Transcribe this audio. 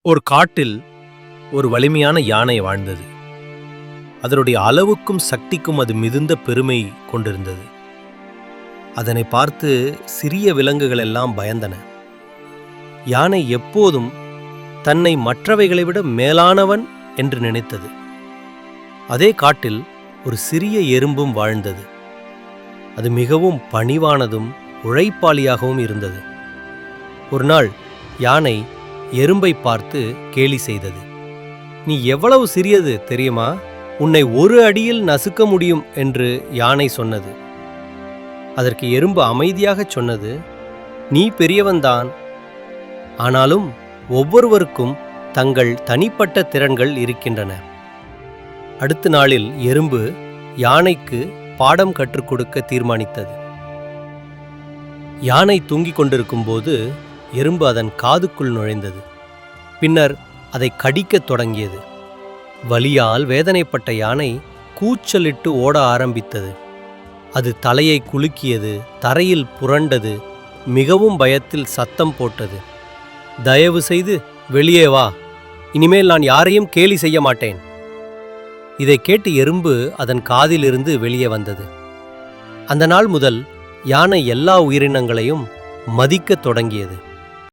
ஒரு காட்டில் ஒரு வலிமையான யானை வாழ்ந்தது. அதனுடைய அளவுக்கும் சக்திக்கும் அது மிகுந்த பெருமை கொண்டிருந்தது. அதனை பார்த்து சிறிய விலங்குகள் எல்லாம் பயந்தன. யானை எப்போதும் தன்னை மற்றவைகளை விட மேலானவன் என்று நினைத்தது. அதே காட்டில் ஒரு சிறிய எறும்பும் வாழ்ந்தது. அது மிகவும் பணிவானதும் உழைப்பாளியாகவும் இருந்தது. ஒரு நாள் யானை எறும்பை பார்த்து கேலி செய்தது. "நீ எவ்வளவு சிறியது தெரியுமா? உன்னை ஒரு அடியில் நசுக்க முடியும்" என்று யானை சொன்னது. அதற்கு எறும்பு அமைதியாகச் சொன்னது, "நீ பெரியவன்தான். ஆனாலும் ஒவ்வொருவருக்கும் தங்கள் தனிப்பட்ட திறன்கள் இருக்கின்றன." அடுத்த நாளில் எறும்பு யானைக்கு பாடம் கற்றுக் கொடுக்க தீர்மானித்தது. யானை தூங்கிக் கொண்டிருக்கும்போது எறும்பு அதன் காதுக்குள் நுழைந்தது. பின்னர் அதை கடிக்கத் தொடங்கியது. வலியால் வேதனைப்பட்ட யானை கூச்சலிட்டு ஓட ஆரம்பித்தது. அது தலையை குலுக்கியது, தரையில் புரண்டது, மிகவும் பயத்தில் சத்தம் போட்டது. "தயவு செய்து வெளியே வா. இனிமேல் நான் யாரையும் கேலி செய்ய மாட்டேன்." இதை கேட்டு எறும்பு அதன் காதிலிருந்து வெளியே வந்தது. அந்த நாள் முதல் யானை எல்லா உயிரினங்களையும் மதிக்கத் தொடங்கியது.